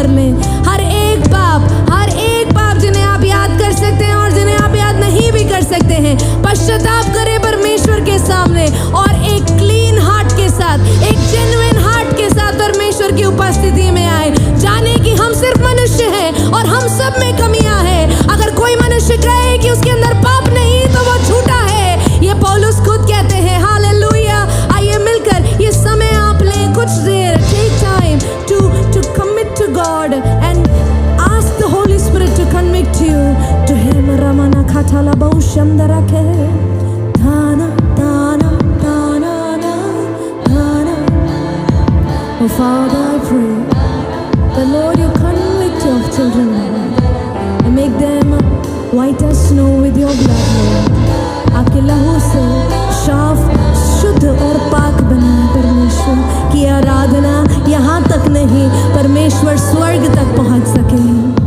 कर लें। हर एक पाप जिन्हें आप याद कर सकते हैं और जिन्हें आप याद नहीं भी कर सकते हैं, पश्चाताप करें परमेश्वर के सामने और एक क्लीन हार्ट के साथ, एक जेन्युइन हार्ट के साथ परमेश्वर की उपस्थिति में आए। जाने कि हम सिर्फ मनुष्य हैं और हम सब में कमियां हैं। अगर कोई मनुष्य कहे कि उसके अंदर पाप नहीं तो वो झूठा है, ये पौलुस खुद कहते हैं। हालेलुया। आइए मिलकर ये समय आप लें कुछ देर। Take time to commit to God and ask the Holy Spirit to convict you to him. रमना खाताला बहुशम दरके धाना धाना धाना धाना। Oh Father, I pray the Lord you convict your children, Lord, and make them white as snow with your blood, Lord. आपके लहू से साफ, शुद्ध और पाक बनाए परमेश्वर की आराधना यहाँ तक नहीं, परमेश्वर स्वर्ग तक पहुँच सके।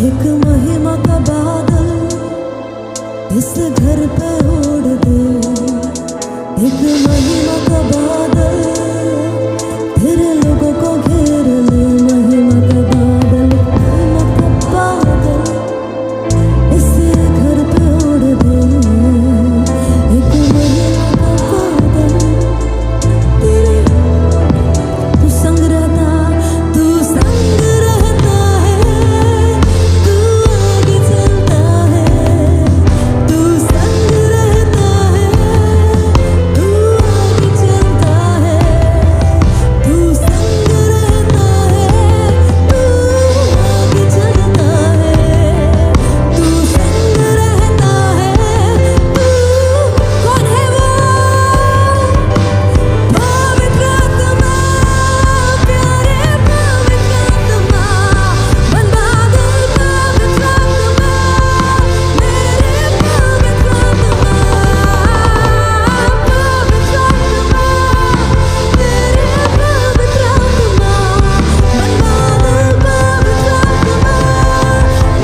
एक महिमा का बादल इस घर पे उड़ दे, एक महिमा का बादल तेरे लोगों को घेर ले, महिमा का बादल, महिमा का बादल इस घर पे उड़ दे, एक महिमा का बादल तेरे, तू संग रहता है, तू आगे चलता है, तू संग रहता है, तू आगे चलता है, तू संग रहता है, तू आगे चलता है, तू संग रहता है, तू कौन है वो? पवित्र आत्मा, प्यारे पवित्र आत्मा, बन बादल पवित्र आत्मा, मेरे पवित्र आत्मा, पवित्र आत्मा, तेरे पवित्र आत्मा, बन बादल पवित्र आत्मा,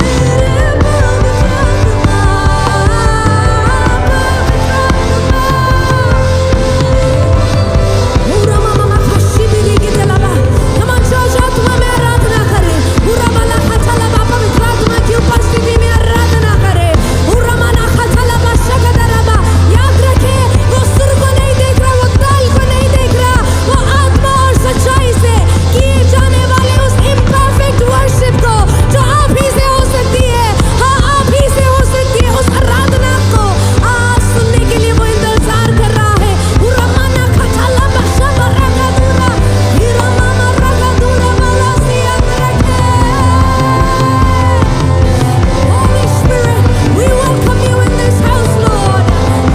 मेरे पवित्र आत्मा, पूरा मामा खशी बिली के जलावा, come on चर्च, आत्मा में आराधना करे, पूरा माला खचलावा, पवित्र आत्मा की उपस्थिति में आराधना करे, पूरा माना खचलावा शकदराबा। याद रखे, वो सुर को नहीं देख रहा, वो ताल को नहीं देख रहा, वो आत्मा और सच्चाई से किए जाने वाले उस इम्परफेक्ट वर्शिप को जो आप ही से हो सकती है, हाँ आप ही से हो सकती है, उस आराधना को आज सुनने के लिए वो इंतजार कर रहा है। पूरा माना खचलावा शबरका दूरा, हीरा मामा रका दूरा वाला सिया रखे। Holy Spirit, we welcome you in this house, Lord.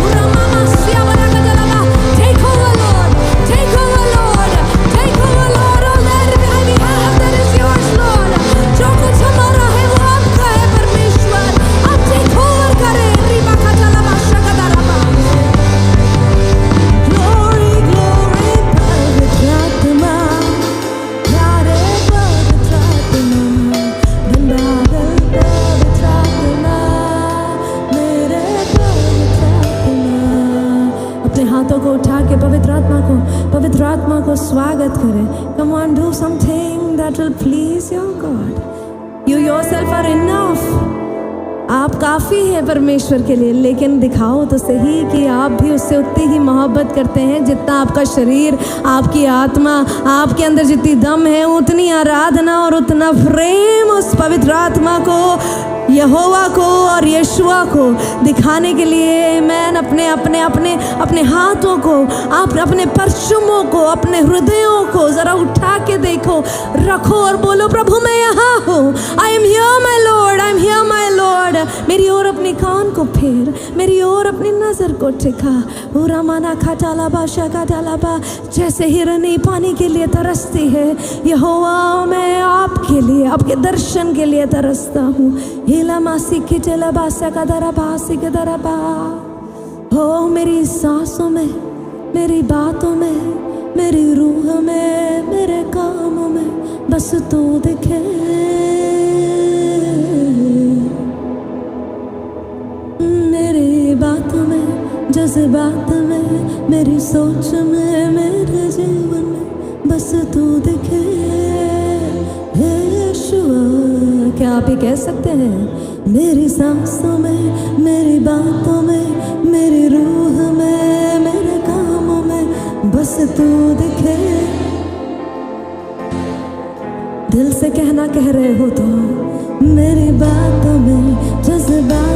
Pura mama siya baraka jalaba. Take over, Lord. Take over, Lord. Take over, Lord. All that I have, that is yours, Lord. जो कुछ हमारा है वो आपका है परमेश्वर। आप take over करें। रिबा का jalaba शकदराबा। Glory, glory, पवित्र आत्मा, प्यारे पवित्र आत्मा, बन बादल पवित्र आत्मा, मेरे पवित्र आत्मा। अपने हाथों को उठा के पवित्र आत्मा को स्वागत करें। Come on, do something that will please your God. You yourself are enough. आप काफ़ी हैं परमेश्वर के लिए, लेकिन दिखाओ तो सही कि आप भी उससे उतनी ही मोहब्बत करते हैं जितना आपका शरीर, आपकी आत्मा, आपके अंदर जितनी दम है, उतनी आराधना और उतना प्रेम उस पवित्र आत्मा को, यहोवा को और यीशुआ को दिखाने के लिए मैंने अपने हाथों को, आप अपने परचमों को, अपने हृदयों को ज़रा उठा के देखो, रखो और बोलो, प्रभु मैं यहाँ हूँ। I am here my lord, I am here my lord. मेरी ओर अपने कान को फेर, मेरी ओर अपनी नज़र को टिका। पूरा माना खाटाला बाशा खाटाला बा, जैसे हिरनी पानी के लिए तरसती है, यहोवा मैं आपके लिए, आपके दर्शन के लिए तरसता हूँ। हिला मासी की चला बासा का दरा बासी के दरा बा। हो मेरी सांसों में, मेरी बातों में, मेरी रूह में, मेरे कामों में बस तू दिखे। मेरी बातों में, जज्बात में, मेरी सोच में, मेरे जीवन में बस तू दिखे। हे यीशुआ, क्या आप ये कह सकते हैं? मेरी सांसों में, मेरी बातों में, मेरी रूह में, मेरे कामों में बस तू दिखे। दिल से कहना कह रहे हो तो, मेरी बातों में, जज्बात